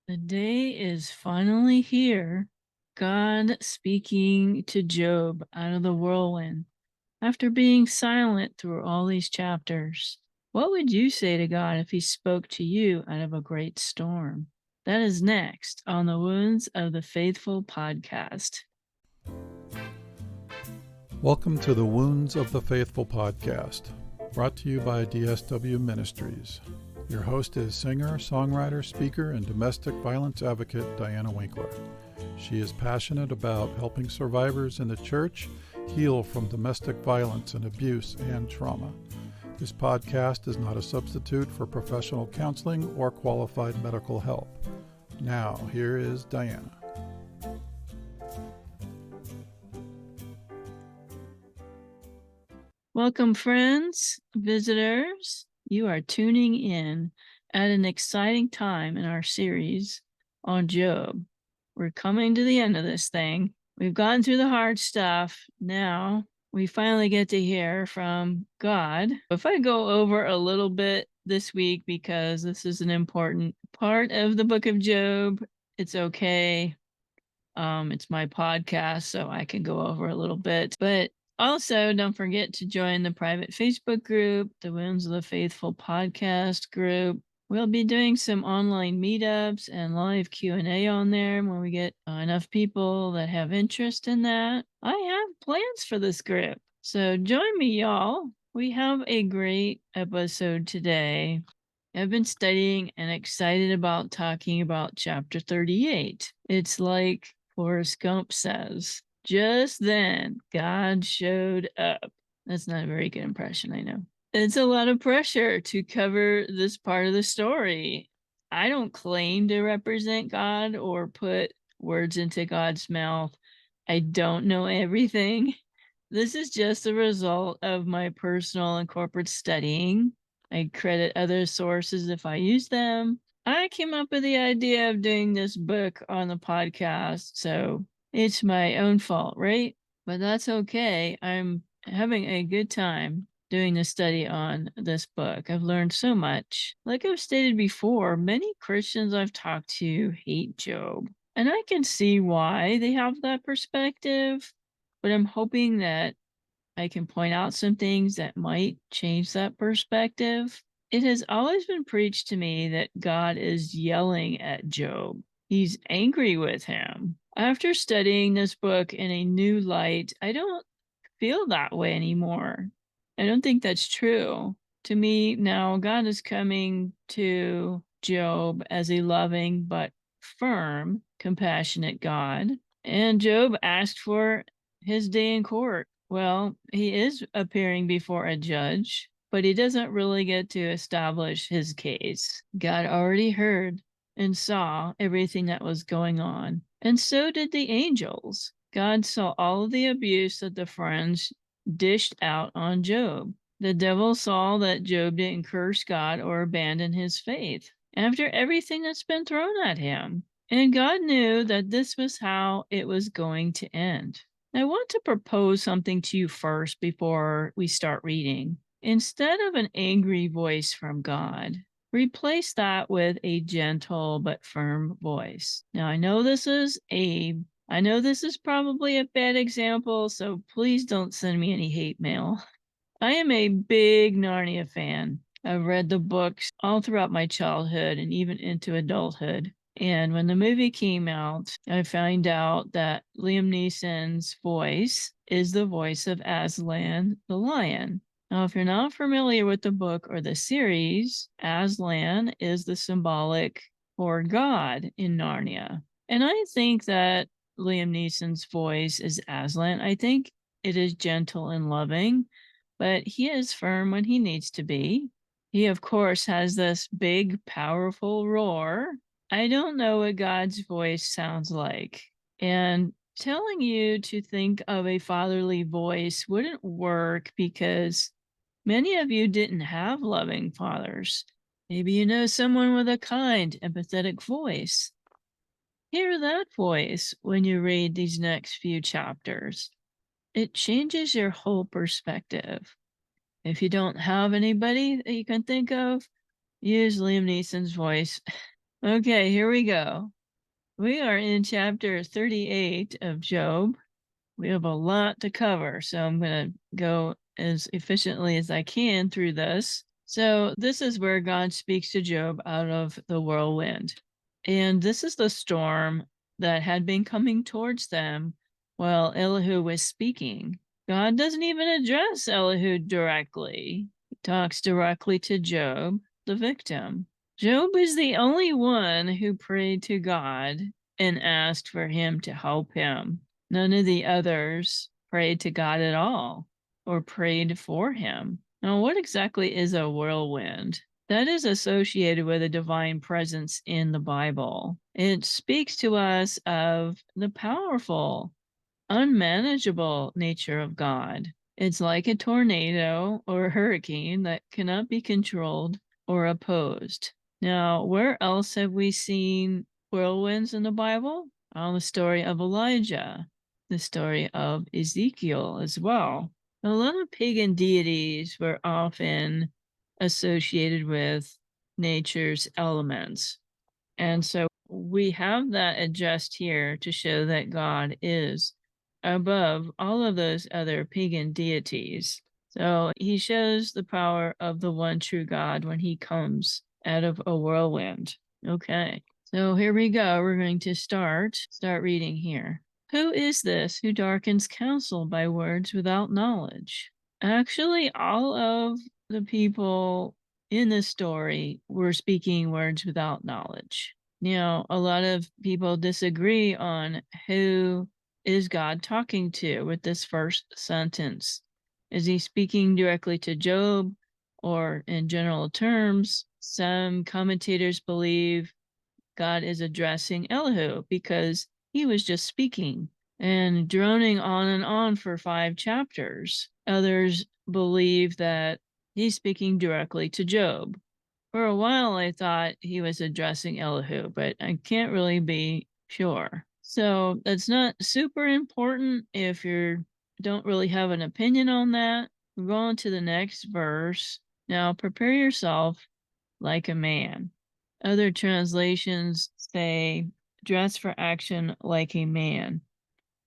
The day is finally here. God speaking to Job out of the whirlwind after being silent through all these chapters. What would you say to God if he spoke to you out of a great storm? That is next on the Wounds of the Faithful podcast. Welcome to the Wounds of the Faithful podcast, brought to you by DSW Ministries. Your host is singer, songwriter, speaker, and domestic violence advocate Diana Winkler. She is passionate about helping survivors in the church heal from domestic violence and abuse and trauma. This podcast is not a substitute for professional counseling or qualified medical help. Now, here is Diana. Welcome, friends, visitors. You are tuning in at an exciting time in our series on Job. We're coming to the end of this thing. We've gotten through the hard stuff. Now we finally get to hear from God. If I go over a little bit this week, because this is an important part of the book of Job, it's okay. It's my podcast, so I can go over a little bit. But also, don't forget to join the private Facebook group, the Wounds of the Faithful podcast group. We'll be doing some online meetups and live Q&A on there when we get enough people that have interest in that. I have plans for this group, so join me, y'all. We have a great episode today. I've been studying and excited about talking about chapter 38. It's like Forrest Gump says, just then God showed up. That's not a very good impression, I know. It's a lot of pressure to cover this part of the story. I don't claim to represent God or put words into God's mouth. I don't know everything. This is just a result of my personal and corporate studying. I credit other sources if I use them. I came up with the idea of doing this book on the podcast, so it's my own fault, right? But that's okay. I'm having a good time doing the study on this book. I've learned so much. Like I've stated before, many Christians I've talked to hate Job, and I can see why they have that perspective, but I'm hoping that I can point out some things that might change that perspective. It has always been preached to me that God is yelling at Job. He's angry with him. After studying this book in a new light, I don't feel that way anymore. I don't think that's true. To me, now God is coming to Job as a loving but firm, compassionate God. And Job asked for his day in court. Well, he is appearing before a judge, but he doesn't really get to establish his case. God already heard and saw everything that was going on, and so did the angels. God saw all of the abuse that the friends dished out on Job. The devil saw that Job didn't curse God or abandon his faith after everything that's been thrown at him. And God knew that this was how it was going to end. I want to propose something to you first before we start reading. Instead of an angry voice from God, replace that with a gentle but firm voice. Now, I know this is probably a bad example, so please don't send me any hate mail. I am a big Narnia fan. I've read the books all throughout my childhood and even into adulthood. And when the movie came out, I found out that Liam Neeson's voice is the voice of Aslan the lion. Now, if you're not familiar with the book or the series, Aslan is the symbolic for God in Narnia. And I think that Liam Neeson's voice is Aslan. I think it is gentle and loving, but he is firm when he needs to be. He, of course, has this big, powerful roar. I don't know what God's voice sounds like. And telling you to think of a fatherly voice wouldn't work because many of you didn't have loving fathers. Maybe you know someone with a kind, empathetic voice. Hear that voice when you read these next few chapters. It changes your whole perspective. If you don't have anybody that you can think of, use Liam Neeson's voice. Okay, here we go. We are in chapter 38 of Job. We have a lot to cover, so I'm going to go as efficiently as I can through this. So this is where God speaks to Job out of the whirlwind. And this is the storm that had been coming towards them while Elihu was speaking. God doesn't even address Elihu directly. He talks directly to Job, the victim. Job is the only one who prayed to God and asked for him to help him. None of the others prayed to God at all or prayed for him. Now, what exactly is a whirlwind? That is associated with a divine presence in the Bible. It speaks to us of the powerful, unmanageable nature of God. It's like a tornado or a hurricane that cannot be controlled or opposed. Now, where else have we seen whirlwinds in the Bible? The story of Elijah, the story of Ezekiel as well. A lot of pagan deities were often associated with nature's elements. And so we have that addressed here to show that God is above all of those other pagan deities. So he shows the power of the one true God when he comes out of a whirlwind. Okay, so here we go. We're going to start reading here. Who is this who darkens counsel by words without knowledge? Actually, all of the people in this story were speaking words without knowledge. A lot of people disagree on who is God talking to with this first sentence. Is he speaking directly to Job or in general terms? Some commentators believe God is addressing Elihu because he was just speaking and droning on and on for 5 chapters. Others believe that he's speaking directly to Job. For a while, I thought he was addressing Elihu, but I can't really be sure. So that's not super important if you don't really have an opinion on that. We're going to the next verse. Now, prepare yourself like a man. Other translations say, dress for action like a man.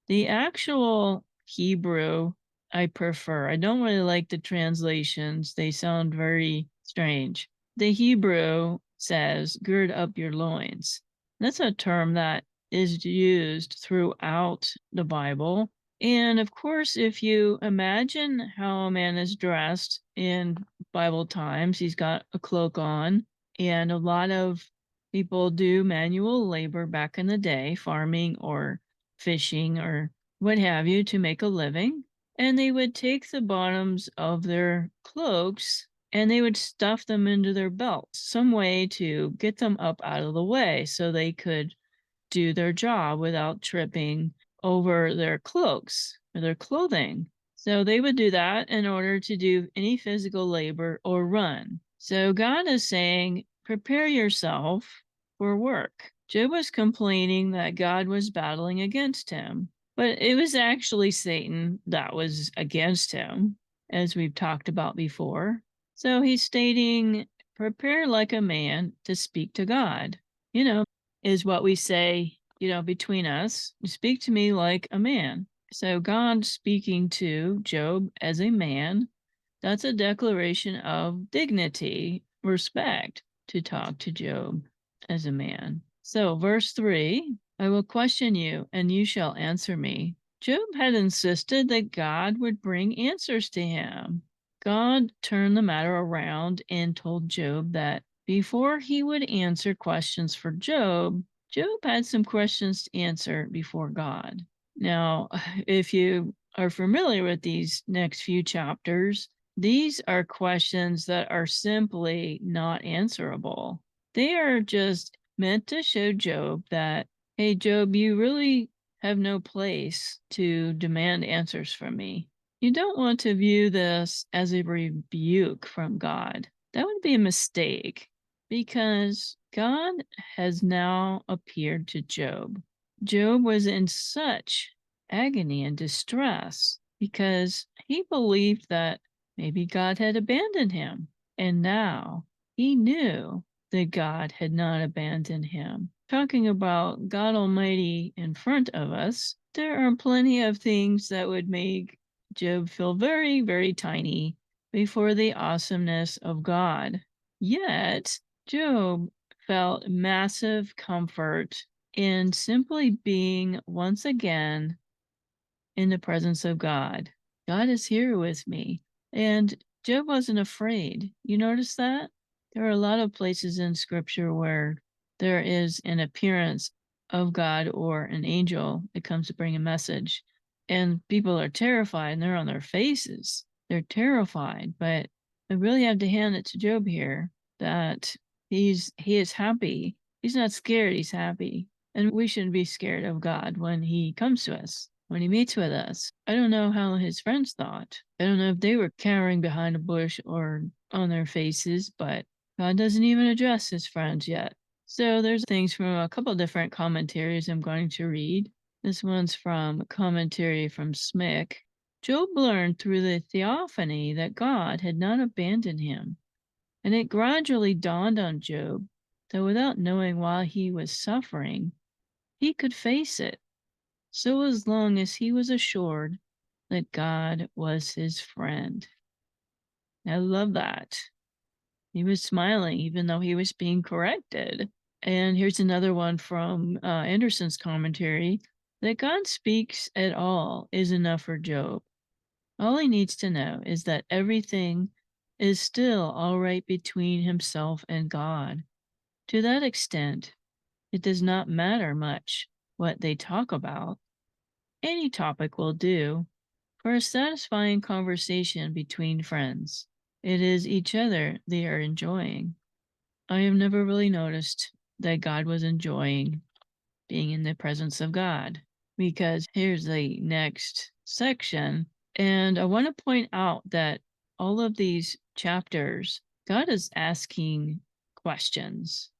The actual Hebrew I prefer. I don't really like the translations, they sound very strange. The Hebrew says, gird up your loins. That's a term that is used throughout the Bible. And of course, if you imagine how a man is dressed in Bible times, he's got a cloak on, and a lot of people do manual labor back in the day, farming or fishing or what have you, to make a living. And they would take the bottoms of their cloaks and they would stuff them into their belts, some way to get them up out of the way so they could do their job without tripping over their cloaks or their clothing. So they would do that in order to do any physical labor or run. So God is saying, prepare yourself for work. Job was complaining that God was battling against him, but it was actually Satan that was against him, as we've talked about before. So he's stating, prepare like a man to speak to God. Is what we say, between us. Speak to me like a man. So God speaking to Job as a man, that's a declaration of dignity, respect, to talk to Job as a man. So verse 3, I will question you and you shall answer me. Job had insisted that God would bring answers to him. God turned the matter around and told Job that before he would answer questions for Job, Job had some questions to answer before God. Now, if you are familiar with these next few chapters, these are questions that are simply not answerable. They are just meant to show Job that, hey, Job, you really have no place to demand answers from me. You don't want to view this as a rebuke from God. That would be a mistake because God has now appeared to Job. Job was in such agony and distress because he believed that maybe God had abandoned him. And now he knew that God had not abandoned him. Talking about God Almighty in front of us, there are plenty of things that would make Job feel very, very tiny before the awesomeness of God. Yet, Job felt massive comfort in simply being once again in the presence of God. God is here with me. And Job wasn't afraid. You notice that? There are a lot of places in scripture where there is an appearance of God or an angel that comes to bring a message. And people are terrified and they're on their faces. They're terrified. But I really have to hand it to Job here that he is happy. He's not scared, he's happy. And we shouldn't be scared of God when he comes to us, when he meets with us. I don't know how his friends thought. I don't know if they were cowering behind a bush or on their faces, but God doesn't even address his friends yet. So there's things from a couple different commentaries I'm going to read. This one's from a commentary from Smick. Job learned through the theophany that God had not abandoned him, and it gradually dawned on Job that without knowing why he was suffering, he could face it, so as long as he was assured that God was his friend. I love that. He was smiling even though he was being corrected. And here's another one from Anderson's commentary: that God speaks at all is enough for Job. All he needs to know is that everything is still all right between himself and God. To that extent, it does not matter much what they talk about. Any topic will do for a satisfying conversation between friends. It is each other they are enjoying. I have never really noticed that God was enjoying being in the presence of God, because here's the next section. And I want to point out that all of these chapters, God is asking questions.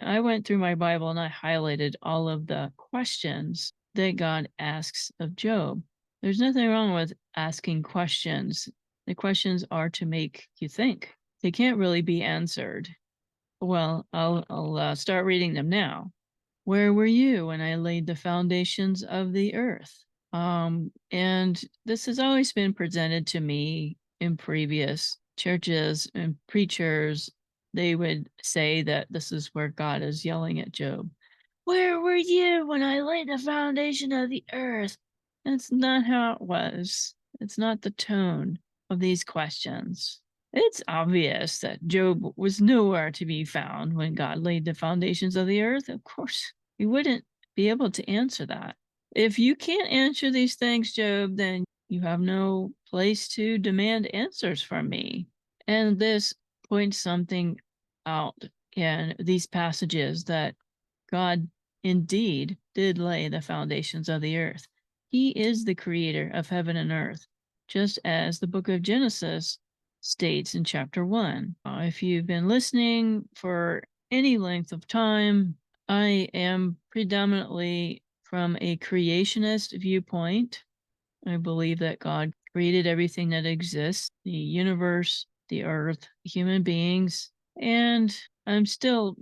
I went through my Bible and I highlighted all of the questions that God asks of Job. There's nothing wrong with asking questions. The questions are to make you think. They can't really be answered. Well, I'll start reading them now. Where were you when I laid the foundations of the earth? And this has always been presented to me in previous churches and preachers. They would say that this is where God is yelling at Job. Where were you when I laid the foundation of the earth? That's not how it was. It's not the tone of these questions. It's obvious that Job was nowhere to be found when God laid the foundations of the earth. Of course, he wouldn't be able to answer that. If you can't answer these things, Job, then you have no place to demand answers from me. And this points something out in these passages, that God indeed did lay the foundations of the earth. He is the creator of heaven and earth, just as the book of Genesis states in chapter 1. If you've been listening for any length of time, I am predominantly from a creationist viewpoint. I believe that God created everything that exists, the universe, the earth, human beings, and I'm still,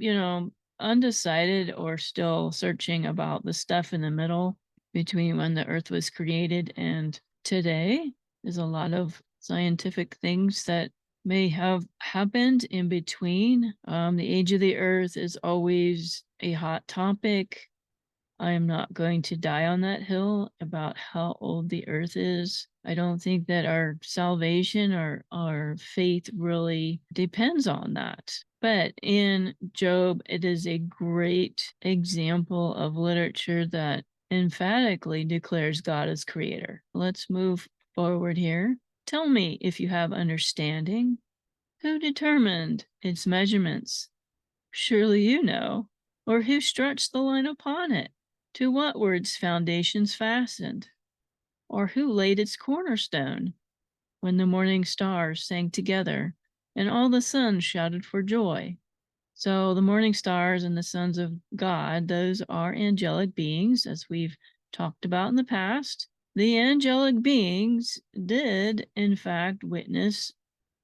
undecided or still searching about the stuff in the middle between when the earth was created and today. There's a lot of scientific things that may have happened in between. The age of the earth is always a hot topic. I am not going to die on that hill about how old the earth is. I don't think that our salvation or our faith really depends on that. But in Job, it is a great example of literature that emphatically declares God as creator. Let's move forward here. Tell me if you have understanding. Who determined its measurements? Surely you know. Or who stretched the line upon it? To what were its foundations fastened? Or who laid its cornerstone? When the morning stars sang together, and all the sons shouted for joy. So the morning stars and the sons of God, those are angelic beings, as we've talked about in the past. The angelic beings did, in fact, witness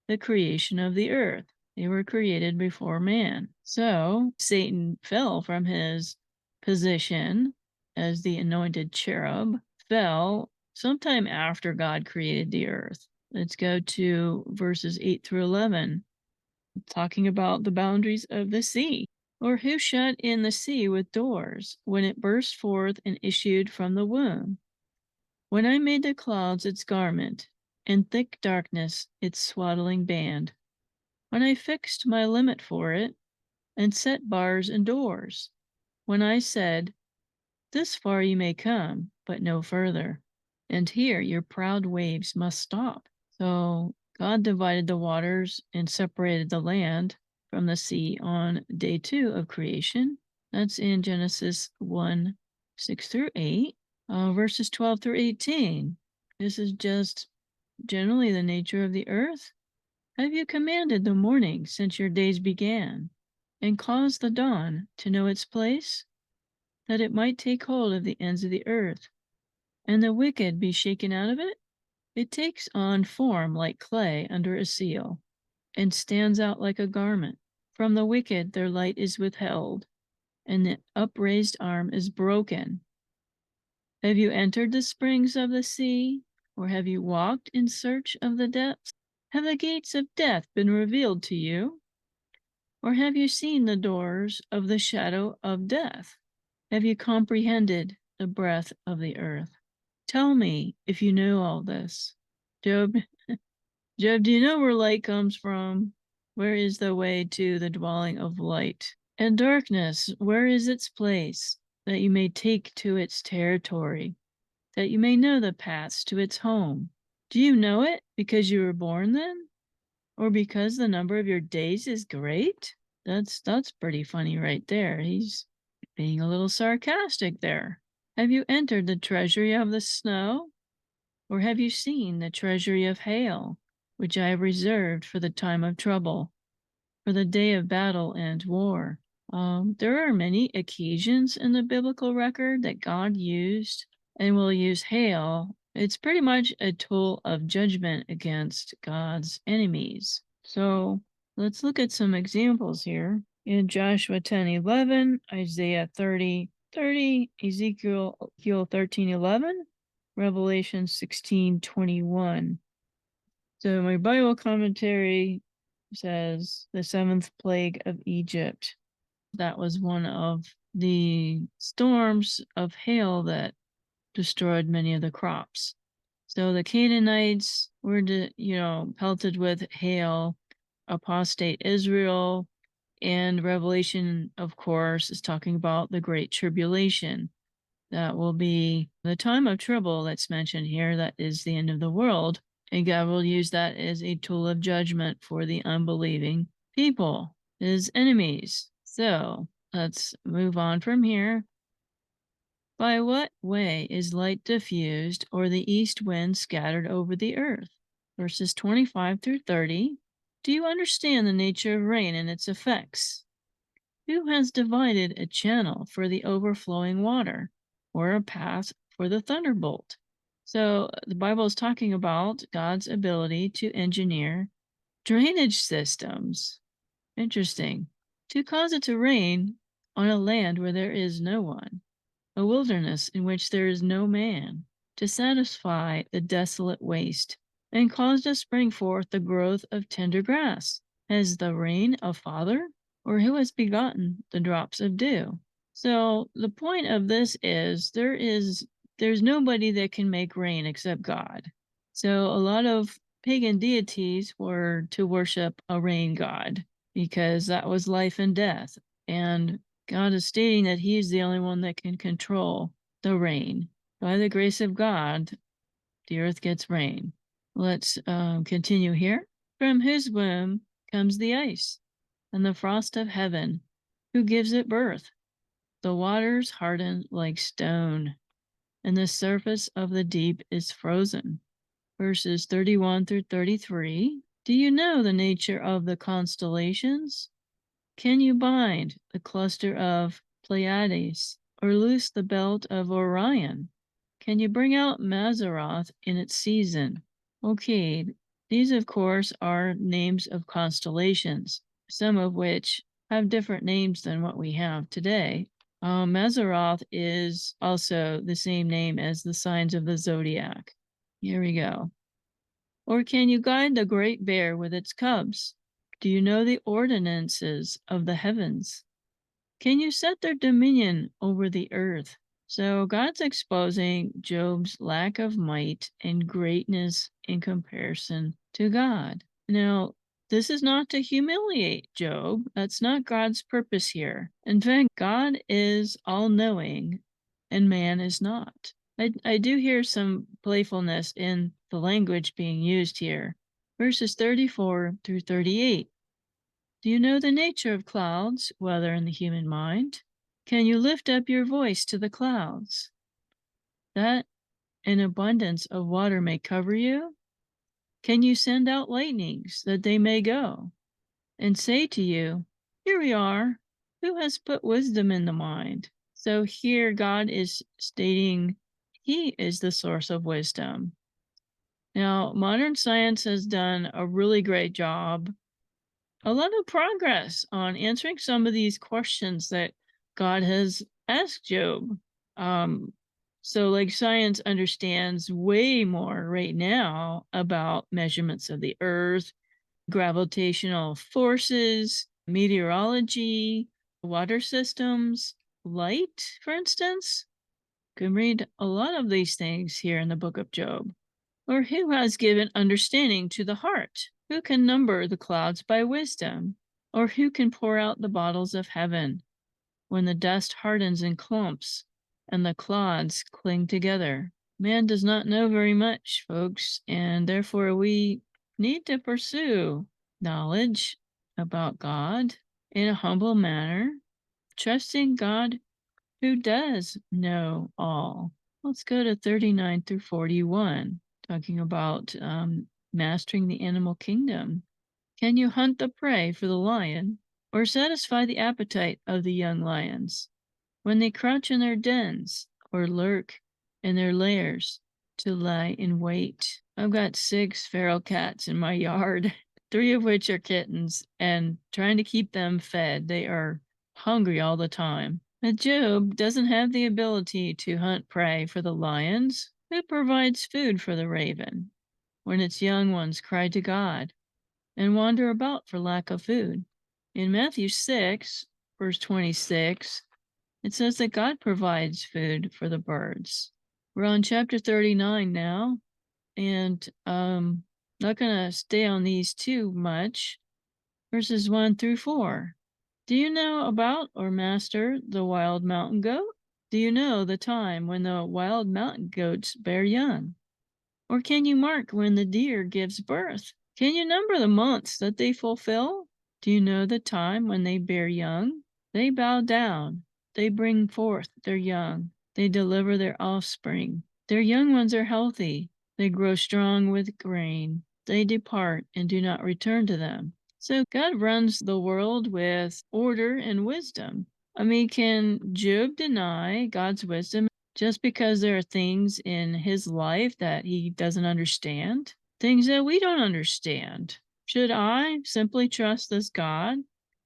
the creation of the earth. They were created before man. So Satan fell from his position as the anointed cherub, fell sometime after God created the earth. Let's go to verses 8 through 11, talking about the boundaries of the sea. Or who shut in the sea with doors when it burst forth and issued from the womb? When I made the clouds its garment, and thick darkness its swaddling band, when I fixed my limit for it, and set bars and doors, when I said, this far you may come, but no further, and here your proud waves must stop. So God divided the waters and separated the land from the sea on day 2 of creation. That's in Genesis 1, 6 through 8, verses 12 through 18. This is just generally the nature of the earth. Have you commanded the morning since your days began, and caused the dawn to know its place, that it might take hold of the ends of the earth, and the wicked be shaken out of it? It takes on form like clay under a seal, and stands out like a garment. From the wicked their light is withheld, and the upraised arm is broken. Have you entered the springs of the sea, or have you walked in search of the depths? Have the gates of death been revealed to you? Or have you seen the doors of the shadow of death? Have you comprehended the breadth of the earth? Tell me if you know all this. Job, Job, do you know where light comes from? Where is the way to the dwelling of light? And darkness, where is its place, that you may take to its territory, that you may know the paths to its home? Do you know it because you were born then? Or because the number of your days is great? That's pretty funny right there. He's being a little sarcastic there. Have you entered the treasury of the snow? Or have you seen the treasury of hail, which I have reserved for the time of trouble, for the day of battle and war? There are many occasions in the biblical record that God used and will use hail. It's pretty much a tool of judgment against God's enemies. So let's look at some examples here. In Joshua 10:11, Isaiah 30:30, Ezekiel 13:11, Revelation 16:21. So my Bible commentary says the 7th plague of Egypt. That was one of the storms of hail that destroyed many of the crops. So the Canaanites were, pelted with hail, apostate Israel, and Revelation, of course, is talking about the Great Tribulation. That will be the time of trouble that's mentioned here. That is the end of the world. And God will use that as a tool of judgment for the unbelieving people, his enemies. So let's move on from here. By what way is light diffused, or the east wind scattered over the earth? Verses 25 through 30. Do you understand the nature of rain and its effects? Who has divided a channel for the overflowing water, or a path for the thunderbolt? So the Bible is talking about God's ability to engineer drainage systems. Interesting. To cause it to rain on a land where there is no one, a wilderness in which there is no man, to satisfy the desolate waste, and cause to spring forth the growth of tender grass. Has the rain a father, or who has begotten the drops of dew? So the point of this is there's nobody that can make rain except God. So a lot of pagan deities were to worship a rain god because that was life and death. And God is stating that he is the only one that can control the rain. By the grace of God, the earth gets rain. Let's continue here. From whose womb comes the ice and the frost of heaven? Who gives it birth? The waters harden like stone, and the surface of the deep is frozen. Verses 31 through 33. Do you know the nature of the constellations? Can you bind the cluster of Pleiades, or loose the belt of Orion? Can you bring out Mazzaroth in its season? Okay, these of course are names of constellations. some of which have different names than what we have today. Mazzaroth is also the same name as the signs of the zodiac. Here we go. Or can you guide the great bear with its cubs? Do you know the ordinances of the heavens? Can you set their dominion over the earth? So God's exposing Job's lack of might and greatness in comparison to God. Now, this is not to humiliate Job. That's not God's purpose here. In fact, God is all-knowing and man is not. I do hear some playfulness in the language being used here. Verses 34 through 38. Do you know the nature of clouds, whether in the human mind? Can you lift up your voice to the clouds, that an abundance of water may cover you? Can you send out lightnings, that they may go, and say to you, here we are, who has put wisdom in the mind? So here God is stating he is the source of wisdom. Now, modern science has done a really great job, a lot of progress on answering some of these questions that God has asked Job. So like science understands way more right now about measurements of the earth, gravitational forces, meteorology, water systems, light, for instance. You can read a lot of these things here in the book of Job. Or who has given understanding to the heart? Who can number the clouds by wisdom? Or who can pour out the bottles of heaven when the dust hardens in clumps and the clods cling together? Man does not know very much, folks, and therefore we need to pursue knowledge about God in a humble manner, trusting God who does know all. Let's go to 39 through 41, talking about mastering the animal kingdom. Can you hunt the prey for the lion, or satisfy the appetite of the young lions when they crouch in their dens or lurk in their lairs to lie in wait? I've got 6 feral cats in my yard, 3 of which are kittens, and trying to keep them fed. They are hungry all the time. But Job doesn't have the ability to hunt prey for the lions. Who provides food for the raven when its young ones cry to God and wander about for lack of food? In Matthew 6, verse 26, it says that God provides food for the birds. We're on chapter 39 now, and not going to stay on these too much. Verses 1 through 4. Do you know about or master the wild mountain goat? Do you know the time when the wild mountain goats bear young? Or can you mark when the deer gives birth? Can you number the months that they fulfill? Do you know the time when they bear young? They bow down, they bring forth their young, they deliver their offspring. Their young ones are healthy, they grow strong with grain, they depart and do not return to them. So God runs the world with order and wisdom. I mean, can Job deny God's wisdom just because there are things in his life that he doesn't understand? Things that we don't understand. Should I simply trust this God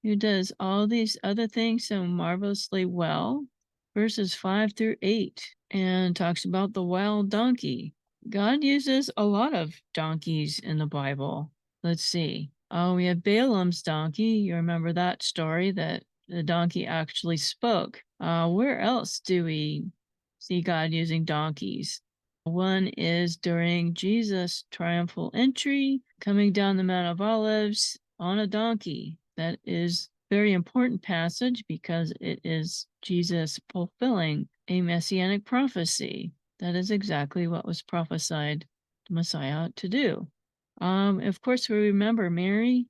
who does all these other things so marvelously well? Verses 5 through 8, and talks about the wild donkey. God uses a lot of donkeys in the Bible. Let's see. Oh, we have Balaam's donkey. You remember that story that the donkey actually spoke. Where else do we see God using donkeys? One is during Jesus' triumphal entry, coming down the Mount of Olives on a donkey. That is a very important passage because it is Jesus fulfilling a messianic prophecy. That is exactly what was prophesied the Messiah to do. Of course, we remember Mary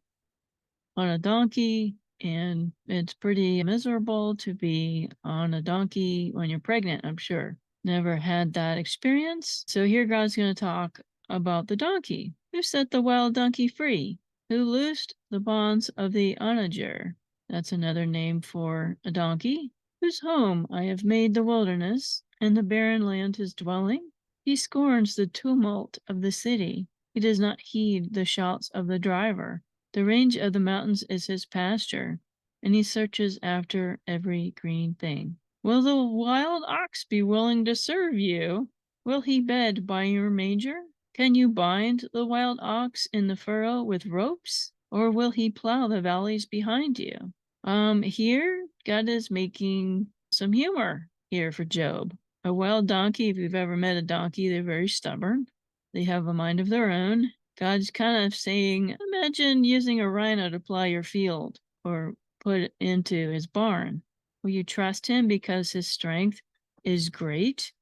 on a donkey, and it's pretty miserable to be on a donkey when you're pregnant, I'm sure. Never had that experience. So here God's going to talk about the donkey. Who set the wild donkey free? Who loosed the bonds of the onager? That's another name for a donkey. Whose home I have made the wilderness, and the barren land his dwelling? He scorns the tumult of the city. He does not heed the shouts of the driver. The range of the mountains is his pasture, and he searches after every green thing. Will the wild ox be willing to serve you? Will he bed by your manger? Can you bind the wild ox in the furrow with ropes? Or will he plow the valleys behind you? Here, God is making some humor here for Job. A wild donkey, if you've ever met a donkey, they're very stubborn. They have a mind of their own. God's kind of saying, imagine using a rhino to plow your field or put it into his barn. Will you trust him because his strength is great?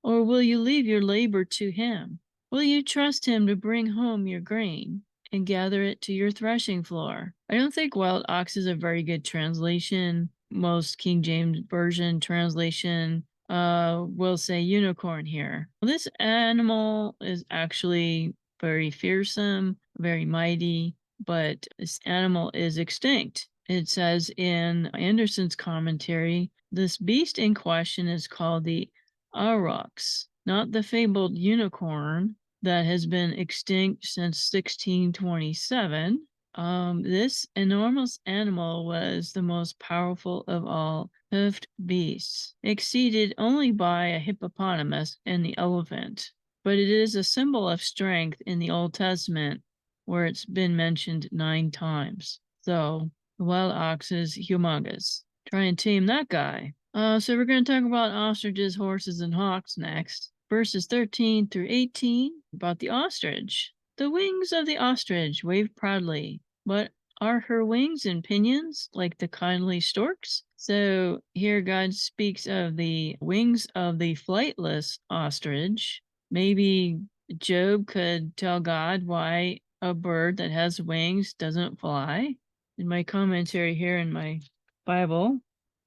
Or will you leave your labor to him? Will you trust him to bring home your grain and gather it to your threshing floor? I don't think wild ox is a very good translation. Most King James Version translation will say unicorn here. This animal is actually very fearsome, very mighty, but this animal is extinct. It says in Anderson's commentary, this beast in question is called the aurochs, not the fabled unicorn that has been extinct since 1627. This enormous animal was the most powerful of all hoofed beasts, exceeded only by a hippopotamus and the elephant. But it is a symbol of strength in the Old Testament, where it's been mentioned 9 times. So the wild ox is humongous. Try and tame that guy. So we're going to talk about ostriches, horses, and hawks next. Verses 13 through 18 about the ostrich. The wings of the ostrich wave proudly, but are her wings and pinions like the kindly storks? So here God speaks of the wings of the flightless ostrich. Maybe Job could tell God why a bird that has wings doesn't fly. In my commentary here in my Bible,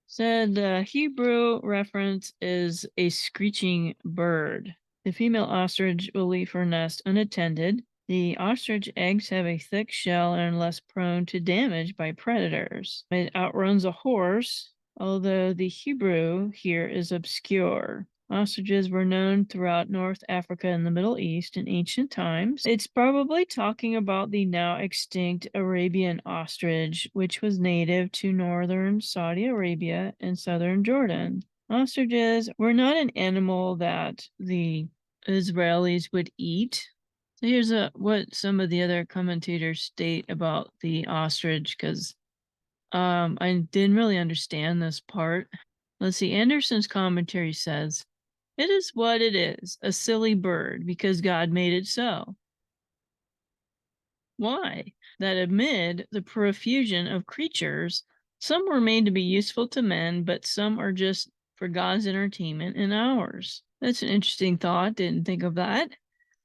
said the Hebrew reference is a screeching bird. The female ostrich will leave her nest unattended. The ostrich eggs have a thick shell and are less prone to damage by predators. It outruns a horse, although the Hebrew here is obscure. Ostriches were known throughout North Africa and the Middle East in ancient times. It's probably talking about the now extinct Arabian ostrich, which was native to northern Saudi Arabia and southern Jordan. Ostriches were not an animal that the Israelis would eat. So here's what some of the other commentators state about the ostrich, because I didn't really understand this part. Let's see, Anderson's commentary says, it is what it is, a silly bird, because God made it so. Why? That amid the profusion of creatures, some were made to be useful to men, but some are just for God's entertainment and ours. That's an interesting thought. Didn't think of that.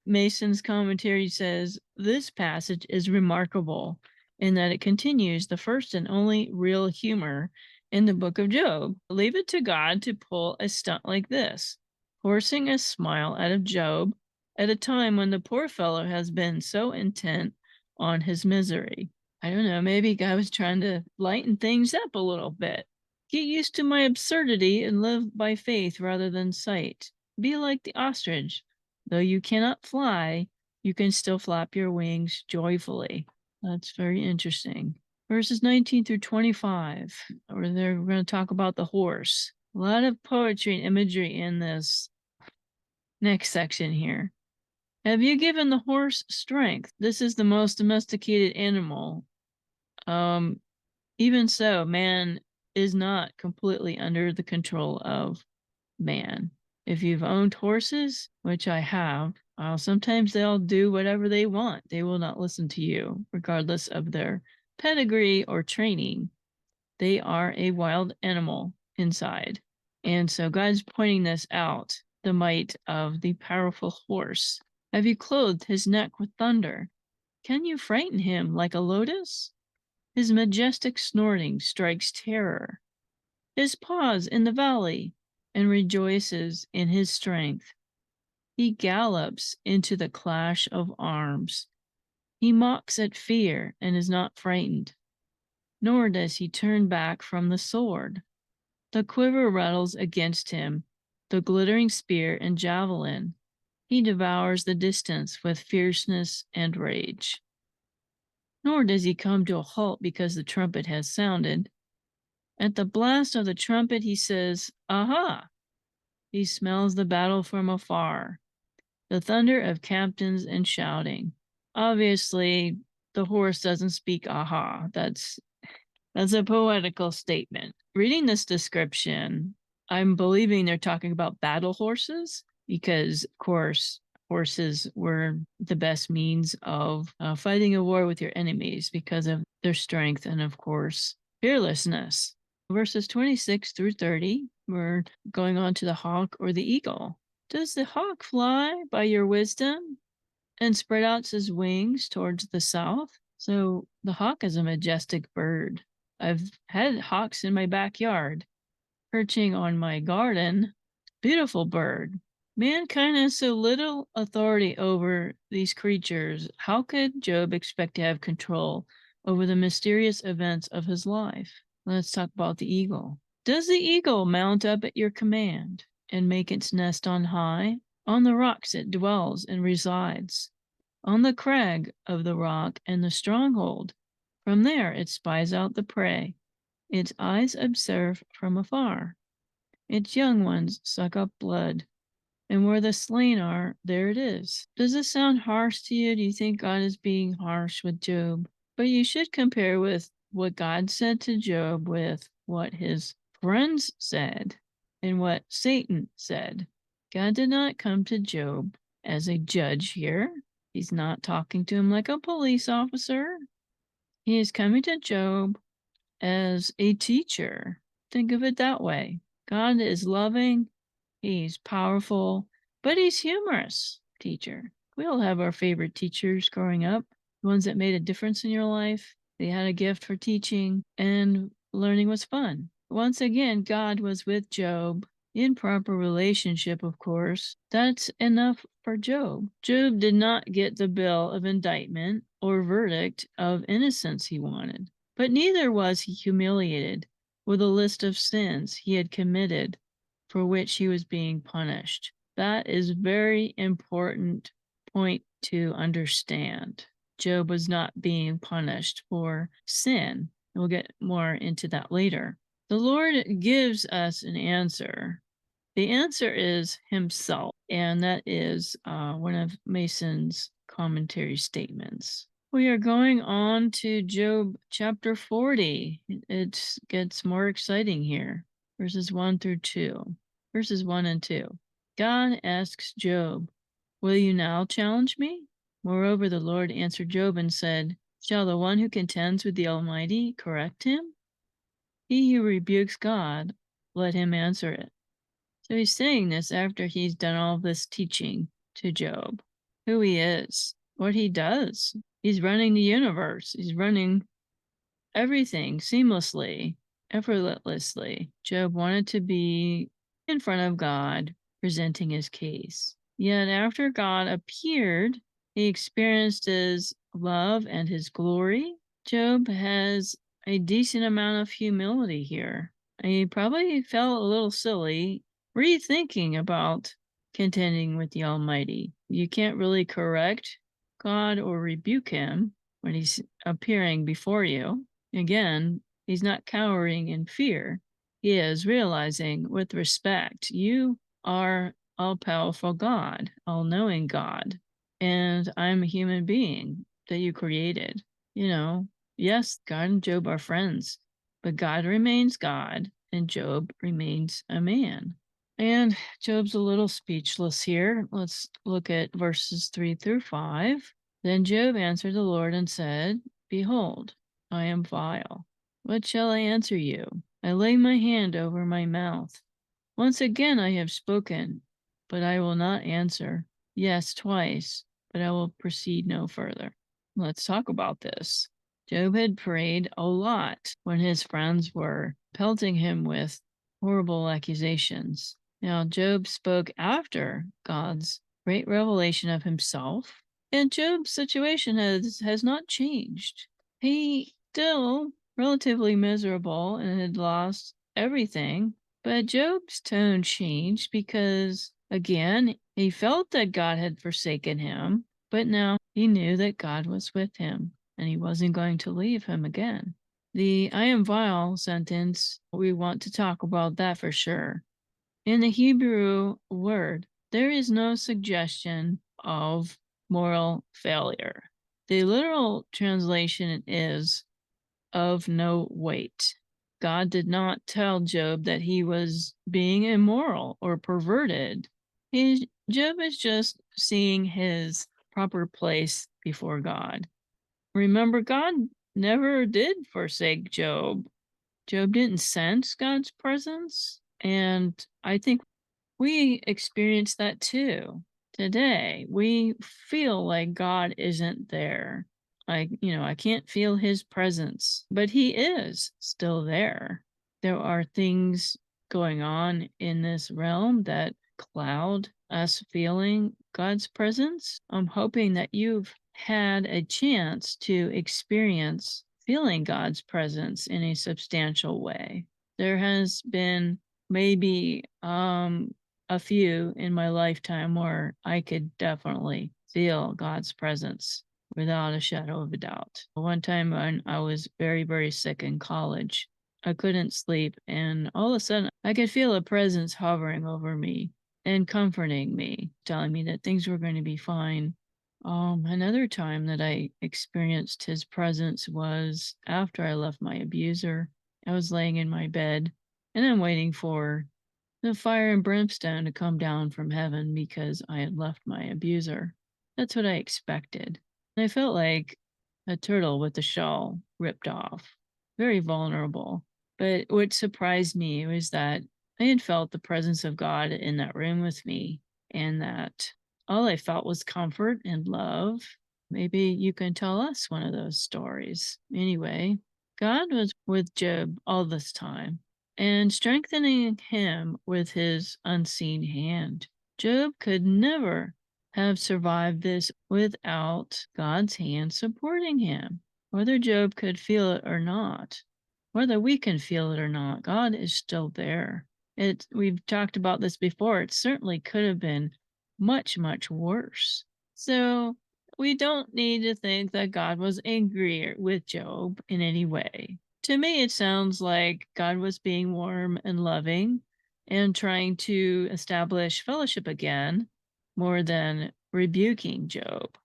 Mason's commentary says, this passage is remarkable in that it continues the first and only real humor in the book of Job. Leave it to God to pull a stunt like this, forcing a smile out of Job at a time when the poor fellow has been so intent on his misery. I don't know, maybe God was trying to lighten things up a little bit. Get used to my absurdity and live by faith rather than sight. Be like the ostrich. Though you cannot fly, you can still flap your wings joyfully. That's very interesting. Verses 19 through 25, we're going to talk about the horse. A lot of poetry and imagery in this next section here. Have you given the horse strength? This is the most domesticated animal. Even so, man is not completely under the control of man. If you've owned horses, which I have, sometimes they'll do whatever they want. They will not listen to you, regardless of their pedigree or training. They are a wild animal inside. And so God's pointing this out, the might of the powerful horse. Have you clothed his neck with thunder? Can you frighten him like a lotus? His majestic snorting strikes terror. His paws in the valley, and rejoices in his strength. He gallops into the clash of arms. He mocks at fear and is not frightened, nor does he turn back from the sword. The quiver rattles against him, the glittering spear and javelin. He devours the distance with fierceness and rage. nor does he come to a halt because the trumpet has sounded. At the blast of the trumpet, he says, "Aha!" He smells the battle from afar, the thunder of captains and shouting. Obviously, the horse doesn't speak aha. That's a poetical statement. Reading this description, I'm believing they're talking about battle horses because, of course, horses were the best means of fighting a war with your enemies because of their strength and, of course, fearlessness. Verses 26 through 30, we're going on to the hawk or the eagle. Does the hawk fly by your wisdom and spread out his wings towards the south? So the hawk is a majestic bird. I've had hawks in my backyard, perching on my garden. Beautiful bird. Mankind has so little authority over these creatures. How could Job expect to have control over the mysterious events of his life? Let's talk about the eagle. Does the eagle mount up at your command and make its nest on high? On the rocks it dwells and resides, on the crag of the rock and the stronghold. From there it spies out the prey. Its eyes observe from afar. Its young ones suck up blood, and where the slain are, there it is. Does this sound harsh to you? Do you think God is being harsh with Job? But you should compare with what God said to Job with what his friends said and what Satan said. God did not come to Job as a judge here. He's not talking to him like a police officer. He is coming to Job as a teacher. Think of it that way. God is loving, he's powerful, but he's humorous, teacher. We all have our favorite teachers growing up, the ones that made a difference in your life. They had a gift for teaching, and learning was fun. Once again, God was with Job in proper relationship, of course. That's enough for Job. Job did not get the bill of indictment or verdict of innocence he wanted, but neither was he humiliated with a list of sins he had committed for which he was being punished. That is very important point to understand. Job was not being punished for sin. We'll get more into that later. The Lord gives us an answer. The answer is himself, and that is one of Mason's commentary statements. We are going on to Job chapter 40. It gets more exciting here. Verses 1 through 2. Verses 1 and 2. God asks Job, "Will you now challenge me?" Moreover, the Lord answered Job and said, "Shall the one who contends with the Almighty correct him? He who rebukes God, let him answer it." So he's saying this after he's done all this teaching to Job, who he is, what he does. He's running the universe. He's running everything seamlessly, effortlessly. Job wanted to be in front of God, presenting his case. Yet after God appeared, he experienced his love and his glory. Job has a decent amount of humility here. He probably felt a little silly rethinking about contending with the Almighty. You can't really correct God or rebuke him when he's appearing before you. Again, he's not cowering in fear. He is realizing with respect, you are all-powerful God, all-knowing God, and I'm a human being that you created. Yes, God and Job are friends, but God remains God and Job remains a man. And Job's a little speechless here. Let's look at verses 3 through 5. Then Job answered the Lord and said, "Behold, I am vile. What shall I answer you? I lay my hand over my mouth. Once again I have spoken, but I will not answer. Yes, twice, but I will proceed no further." Let's talk about this. Job had prayed a lot when his friends were pelting him with horrible accusations. Now, Job spoke after God's great revelation of himself, and Job's situation has not changed. He still relatively miserable and had lost everything, but Job's tone changed because, again, he felt that God had forsaken him, but now he knew that God was with him. and he wasn't going to leave him again. The I am vile sentence, we want to talk about that for sure. In the Hebrew word, there is no suggestion of moral failure. The literal translation is of no weight. God did not tell Job that he was being immoral or perverted. Job is just seeing his proper place before God. Remember, God never did forsake Job. Job didn't sense God's presence. And I think we experience that too. Today, we feel like God isn't there. I can't feel his presence, but he is still there. There are things going on in this realm that cloud us feeling God's presence. I'm hoping that you've had a chance to experience feeling God's presence in a substantial way. There has been maybe a few in my lifetime where I could definitely feel God's presence without a shadow of a doubt. One time when I was very, very sick in college, I couldn't sleep, and all of a sudden I could feel a presence hovering over me and comforting me, telling me that things were going to be fine. Another time that I experienced his presence was after I left my abuser. I was laying in my bed and I'm waiting for the fire and brimstone to come down from heaven because I had left my abuser. That's what I expected. And I felt like a turtle with the shell ripped off, very vulnerable. But what surprised me was that I had felt the presence of God in that room with me, and that all I felt was comfort and love. Maybe you can tell us one of those stories. Anyway, God was with Job all this time and strengthening him with his unseen hand. Job could never have survived this without God's hand supporting him. Whether Job could feel it or not, whether we can feel it or not, God is still there. We've talked about this before. It certainly could have been much, much worse. So we don't need to think that God was angry with Job in any way. To me, it sounds like God was being warm and loving and trying to establish fellowship again more than rebuking Job.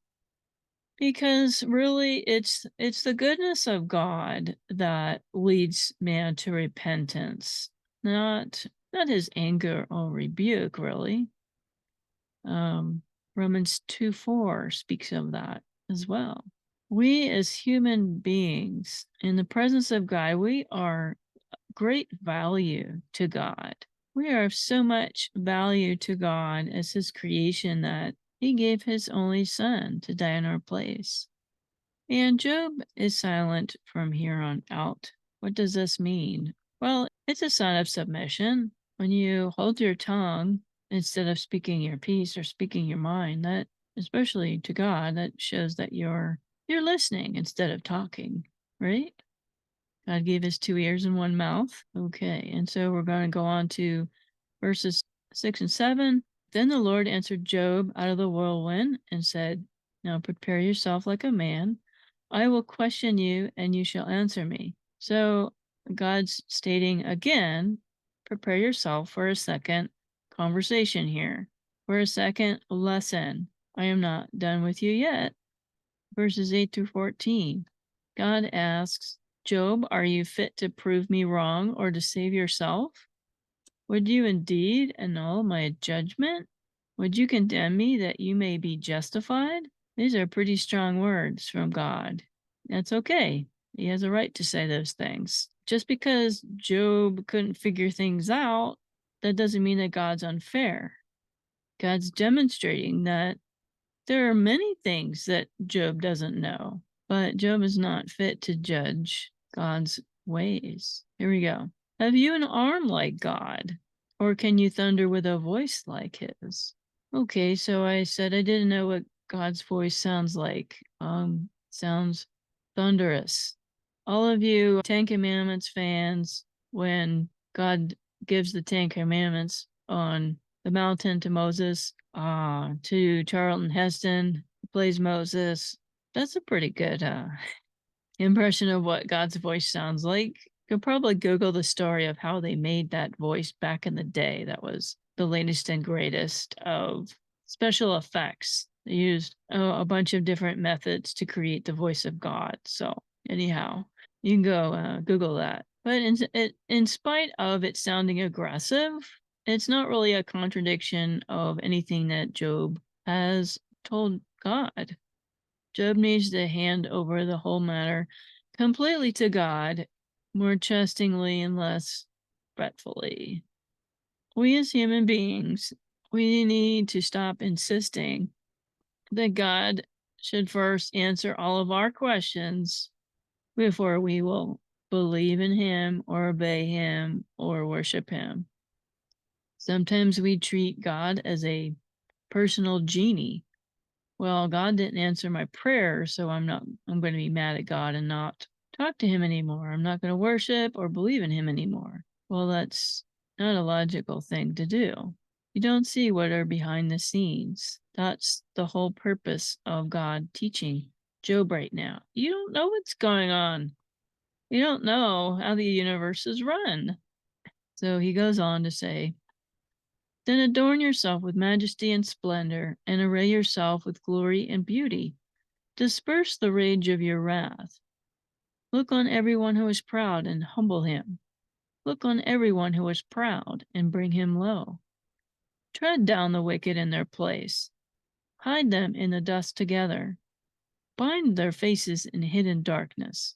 Because really it's the goodness of God that leads man to repentance, not his anger or rebuke, really. Romans 2:4 speaks of that as well. We as human beings in the presence of God, we are great value to God. We are of so much value to God as his creation that he gave his only son to die in our place. And Job is silent from here on out. What does this mean? Well, it's a sign of submission. When you hold your tongue instead of speaking your piece or speaking your mind, that especially to God, that shows that you're listening instead of talking, right? God gave us 2 ears and 1 mouth. Okay, and so we're going to go on to verses 6 and 7. Then the Lord answered Job out of the whirlwind and said, now prepare yourself like a man. I will question you and you shall answer me. So God's stating again, prepare yourself for a second conversation here, for a second lesson. I am not done with you yet. Verses 8 through 14. God asks, Job, are you fit to prove me wrong or to save yourself? Would you indeed annul my judgment? Would you condemn me that you may be justified? These are pretty strong words from God. That's okay. He has a right to say those things. Just because Job couldn't figure things out, that doesn't mean that God's unfair. God's demonstrating that there are many things that Job doesn't know, but Job is not fit to judge God's ways. Here we go. Have you an arm like God? Or can you thunder with a voice like his? Okay, so I said I didn't know what God's voice sounds like. Sounds thunderous. All of you Ten Commandments fans, when God gives the Ten Commandments on the mountain to Moses, to Charlton Heston, who plays Moses, that's a pretty good impression of what God's voice sounds like, you could probably Google the story of how they made that voice back in the day. That was the latest and greatest of special effects. They used a bunch of different methods to create the voice of God. So anyhow, you can go Google that. But in spite of it sounding aggressive, it's not really a contradiction of anything that Job has told God. Job needs to hand over the whole matter completely to God, more trustingly and less fretfully. We as human beings, we need to stop insisting that God should first answer all of our questions before we will believe in him or obey him or worship him. Sometimes we treat God as a personal genie. Well, God didn't answer my prayer, so I'm going to be mad at God and not talk to him anymore. I'm not going to worship or believe in him anymore. Well, that's not a logical thing to do. You don't see what are behind the scenes. That's the whole purpose of God teaching Job right now. You don't know what's going on. You don't know how the universe is run. So he goes on to say, then adorn yourself with majesty and splendor, and array yourself with glory and beauty. Disperse the rage of your wrath. Look on everyone who is proud and humble him. Look on everyone who is proud and bring him low. Tread down the wicked in their place. Hide them in the dust together. Bind their faces in hidden darkness.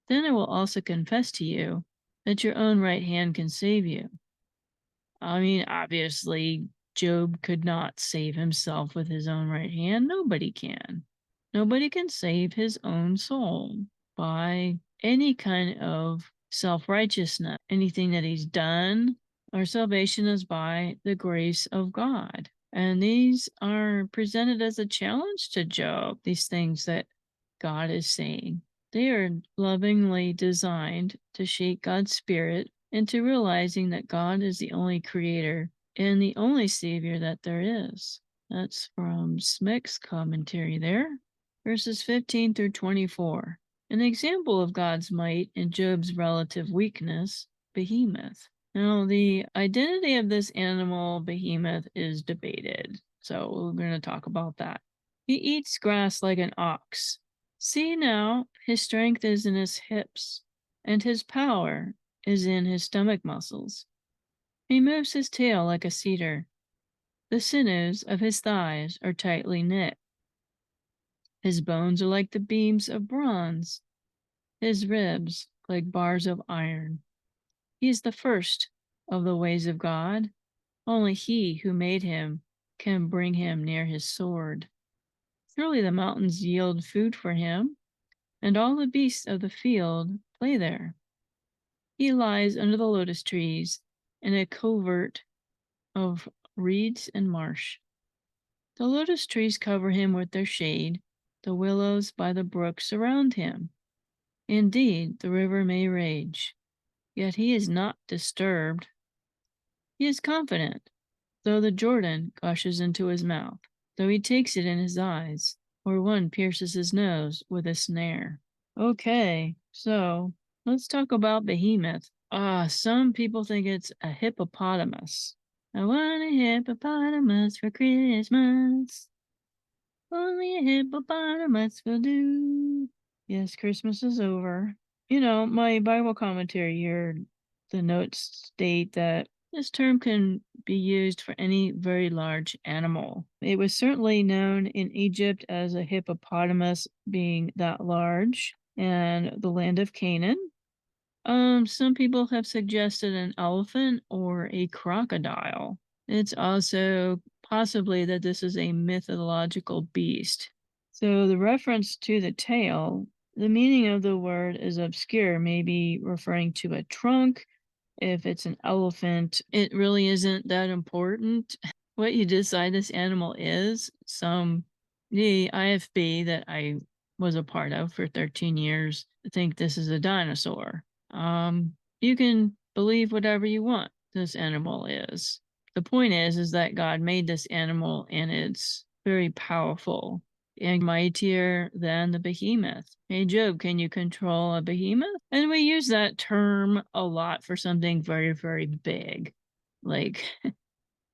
Then I will also confess to you that your own right hand can save you. I mean, obviously, Job could not save himself with his own right hand. Nobody can. Nobody can save his own soul by any kind of self-righteousness, anything that he's done. Our salvation is by the grace of God. And these are presented as a challenge to Job, these things that God is saying. They are lovingly designed to shake God's spirit into realizing that God is the only creator and the only savior that there is. That's from Smick's commentary there, verses 15 through 24. An example of God's might and Job's relative weakness, Behemoth. Now, the identity of this animal, Behemoth, is debated, so we're going to talk about that. He eats grass like an ox. See now, his strength is in his hips, and his power is in his stomach muscles. He moves his tail like a cedar. The sinews of his thighs are tightly knit. His bones are like the beams of bronze, his ribs like bars of iron. He is the first of the ways of God. Only he who made him can bring him near his sword. Surely the mountains yield food for him, and all the beasts of the field play there. He lies under the lotus trees in a covert of reeds and marsh. The lotus trees cover him with their shade, the willows by the brook surround him. Indeed, the river may rage, yet he is not disturbed. He is confident, though the Jordan gushes into his mouth, though he takes it in his eyes, or one pierces his nose with a snare. Okay, so let's talk about Behemoth. Some people think it's a hippopotamus. I want a hippopotamus for Christmas. Only a hippopotamus will do. Yes, Christmas is over. You know, my Bible commentary here, the notes state that this term can be used for any very large animal. It was certainly known in Egypt as a hippopotamus being that large, and the land of Canaan. Some people have suggested an elephant or a crocodile. It's also possibly that this is a mythological beast. So the reference to the tail, the meaning of the word is obscure, maybe referring to a trunk. If it's an elephant, it really isn't that important what you decide this animal is. The IFB that I was a part of for 13 years think this is a dinosaur. You can believe whatever you want this animal is. The point is that God made this animal and it's very powerful. and mightier than the behemoth. Hey, Job, can you control a behemoth? And we use that term a lot for something very, very big. Like,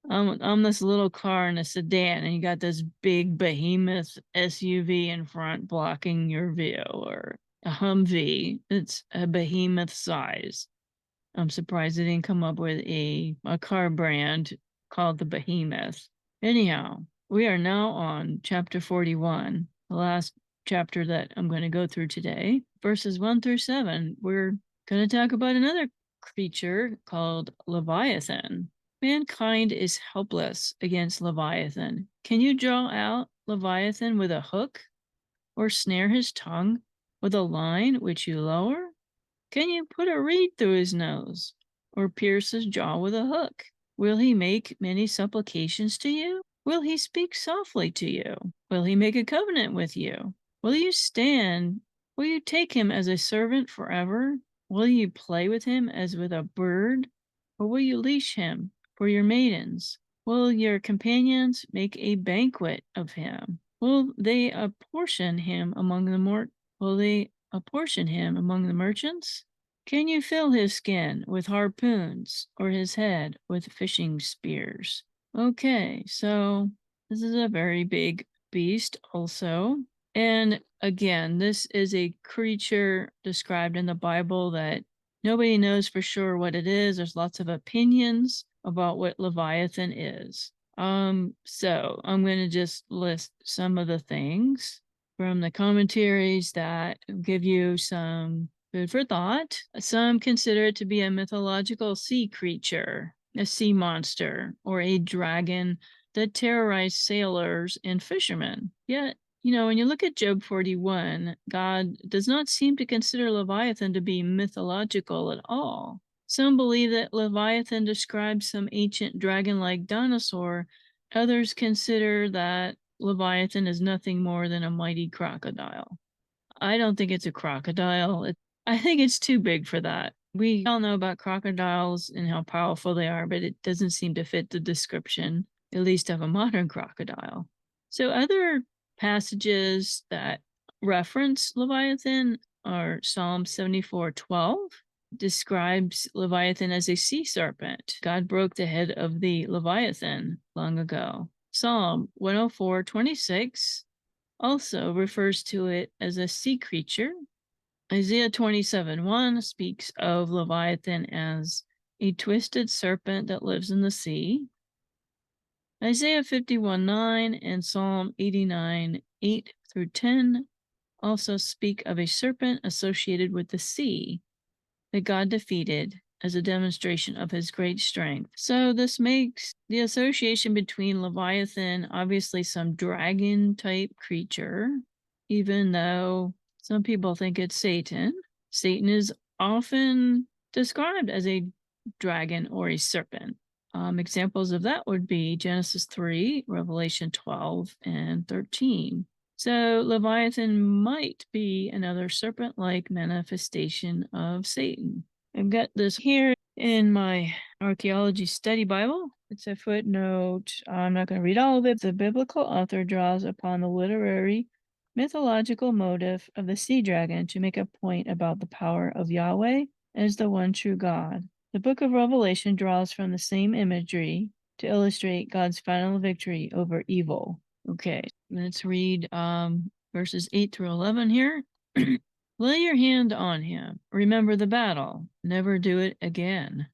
I'm this little car in a sedan, and you got this big behemoth SUV in front blocking your view, or a Humvee. It's a behemoth size. I'm surprised they didn't come up with a car brand called the Behemoth. Anyhow, we are now on chapter 41, the last chapter that I'm going to go through today. Verses 1 through 7, we're going to talk about another creature called Leviathan. Mankind is helpless against Leviathan. Can you draw out Leviathan with a hook, or snare his tongue with a line which you lower? Can you put a reed through his nose, or pierce his jaw with a hook? Will he make many supplications to you? Will he speak softly to you? Will he make a covenant with you? Will you stand? Will you take him as a servant forever? Will you play with him as with a bird? Or will you leash him for your maidens? Will your companions make a banquet of him? Will they apportion him among the Will they apportion him among the merchants? Can you fill his skin with harpoons, or his head with fishing spears? Okay, so this is a very big beast also. And again, this is a creature described in the Bible that nobody knows for sure what it is. There's lots of opinions about what Leviathan is. So I'm going to just list some of the things from the commentaries that give you some food for thought. Some consider it to be a mythological sea creature, a sea monster, or a dragon that terrorized sailors and fishermen. Yet, when you look at Job 41, God does not seem to consider Leviathan to be mythological at all. Some believe that Leviathan describes some ancient dragon-like dinosaur. Others consider that Leviathan is nothing more than a mighty crocodile. I don't think it's a crocodile. I think it's too big for that. We all know about crocodiles and how powerful they are, but it doesn't seem to fit the description, at least of a modern crocodile. So other passages that reference Leviathan are Psalm 74:12. Describes Leviathan as a sea serpent. God broke the head of the Leviathan long ago. Psalm 104:26 also refers to it as a sea creature. Isaiah 27:1 speaks of Leviathan as a twisted serpent that lives in the sea. Isaiah 51:9 and Psalm 89:8 through 10 also speak of a serpent associated with the sea that God defeated as a demonstration of his great strength. So this makes the association between Leviathan, obviously some dragon type creature, even though some people think it's Satan. Satan is often described as a dragon or a serpent. Examples of that would be Genesis 3, Revelation 12, and 13. So Leviathan might be another serpent-like manifestation of Satan. I've got this here in my archaeology study Bible. It's a footnote. I'm not going to read all of it. The biblical author draws upon the literary mythological motive of the sea dragon to make a point about the power of Yahweh as the one true God. The book of Revelation draws from the same imagery to illustrate God's final victory over evil. Okay, let's read verses 8 through 11 here. Lay your hand on him. Remember the battle. Never do it again.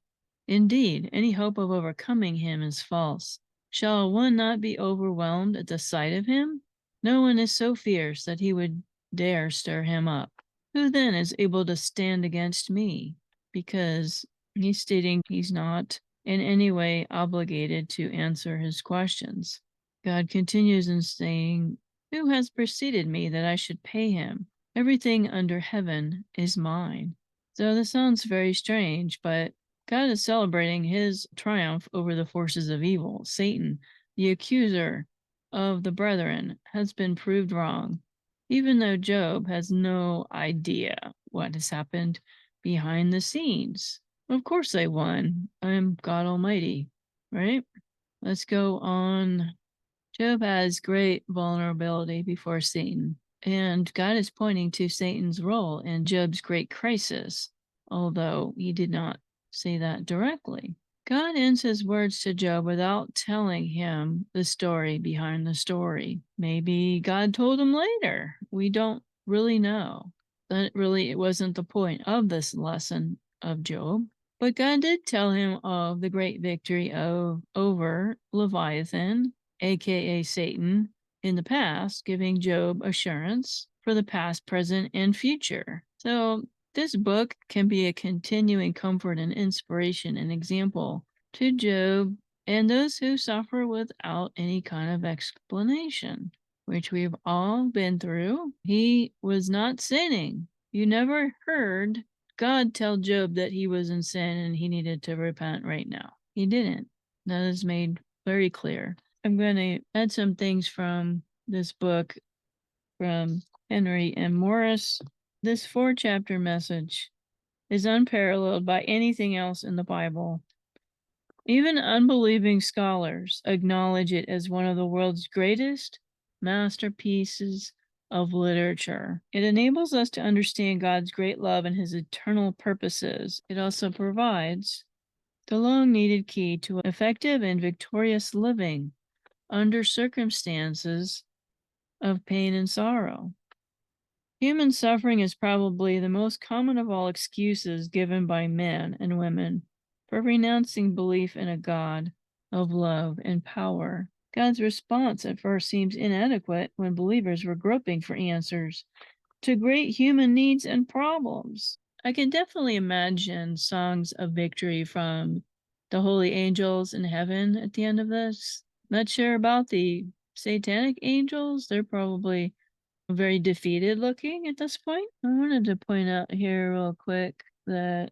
Indeed, any hope of overcoming him is false. Shall one not be overwhelmed at the sight of him? No one is so fierce that he would dare stir him up. Who then is able to stand against me? Because he's stating he's not in any way obligated to answer his questions. God continues in saying, who has preceded me that I should pay him? Everything under heaven is mine. So this sounds very strange, but God is celebrating his triumph over the forces of evil. Satan, the accuser of the brethren, has been proved wrong, even though Job has no idea what has happened behind the scenes. Of course I won. I'm God Almighty, right? Let's go on Job has great vulnerability before Satan, and God is pointing to Satan's role in Job's great crisis, although he did not say that directly. God ends his words to Job without telling him the story behind the story. Maybe God told him later. We don't really know. That really it wasn't the point of this lesson of Job. But God did tell him of the great victory over Leviathan, aka Satan, in the past, giving Job assurance for the past, present, and future. So this book can be a continuing comfort and inspiration and example to Job and those who suffer without any kind of explanation, which we've all been through. He was not sinning. You never heard God tell Job that he was in sin and he needed to repent right now. He didn't. That is made very clear. I'm going to add some things from this book from Henry M. Morris. This 4-chapter message is unparalleled by anything else in the Bible. Even unbelieving scholars acknowledge it as one of the world's greatest masterpieces of literature. It enables us to understand God's great love and his eternal purposes. It also provides the long needed key to effective and victorious living under circumstances of pain and sorrow. Human suffering is probably the most common of all excuses given by men and women for renouncing belief in a God of love and power. God's response at first seems inadequate when believers were groping for answers to great human needs and problems. I can definitely imagine songs of victory from the holy angels in heaven at the end of this. Not sure about the satanic angels. They're probably very defeated looking at this point. I wanted to point out here real quick that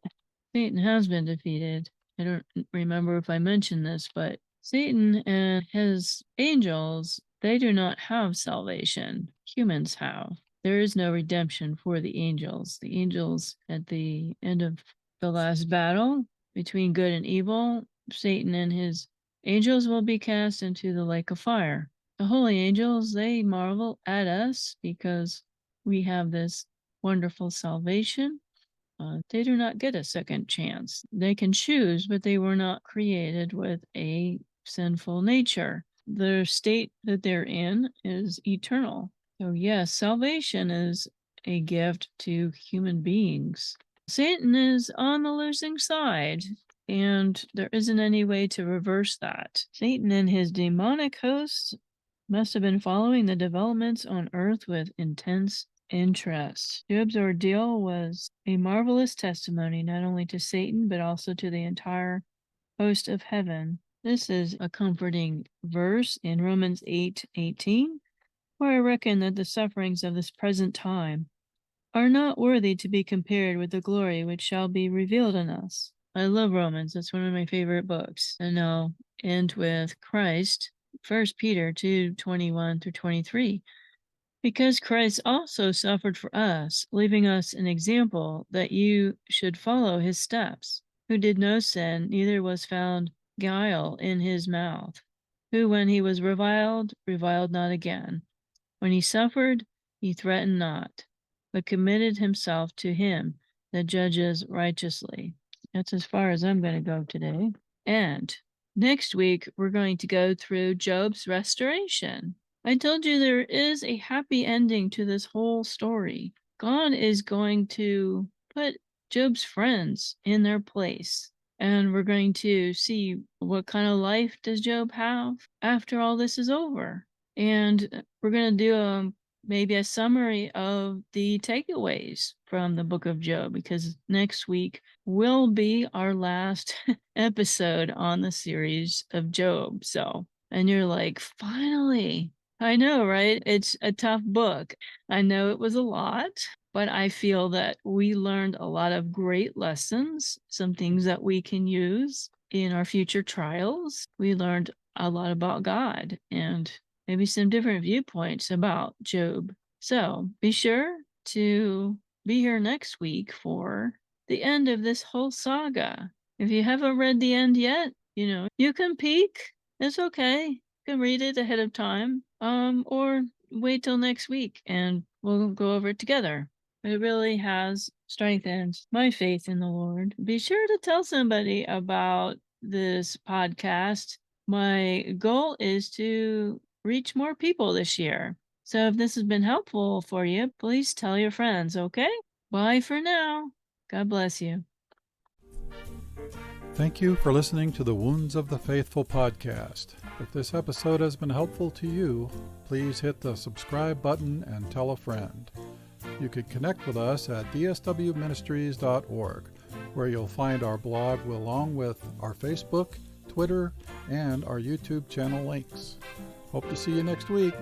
Satan has been defeated. I don't remember if I mentioned this, but Satan and his angels, they do not have salvation. Humans have. There is no redemption for the angels. The angels at the end of the last battle between good and evil, Satan and his angels will be cast into the lake of fire. The holy angels, they marvel at us because we have this wonderful salvation. They do not get a second chance. They can choose, but they were not created with a sinful nature. The state that they're in is eternal. So, yes, salvation is a gift to human beings. Satan is on the losing side, and there isn't any way to reverse that. Satan and his demonic hosts must have been following the developments on Earth with intense interest. Job's ordeal was a marvelous testimony not only to Satan, but also to the entire host of heaven. This is a comforting verse in Romans 8:18, where I reckon that the sufferings of this present time are not worthy to be compared with the glory which shall be revealed in us. I love Romans. It's one of my favorite books. And I'll end with Christ, 1 Peter 2:21-23. Because Christ also suffered for us, leaving us an example that you should follow his steps, who did no sin, neither was found guile in his mouth, who when he was reviled, reviled not again. When he suffered, he threatened not, but committed himself to him that judges righteously. That's as far as I'm going to go today. And next week, we're going to go through Job's restoration. I told you there is a happy ending to this whole story. God is going to put Job's friends in their place. And we're going to see what kind of life does Job have after all this is over. And we're going to do maybe a summary of the takeaways from the book of Job, because next week will be our last episode on the series of Job. So, and you're like, finally. I know, right? It's a tough book. I know it was a lot, but I feel that we learned a lot of great lessons, some things that we can use in our future trials. We learned a lot about God and maybe some different viewpoints about Job. So be sure to be here next week for the end of this whole saga. If you haven't read the end yet, you can peek. It's okay. can read it ahead of time, or wait till next week and we'll go over it together. It really has strengthened my faith in the Lord. Be sure to tell somebody about this podcast. My goal is to reach more people this year. So if this has been helpful for you, please tell your friends, okay? Bye for now. God bless you. Thank you for listening to the Wounds of the Faithful podcast. If this episode has been helpful to you, please hit the subscribe button and tell a friend. You can connect with us at dswministries.org, where you'll find our blog along with our Facebook, Twitter, and our YouTube channel links. Hope to see you next week.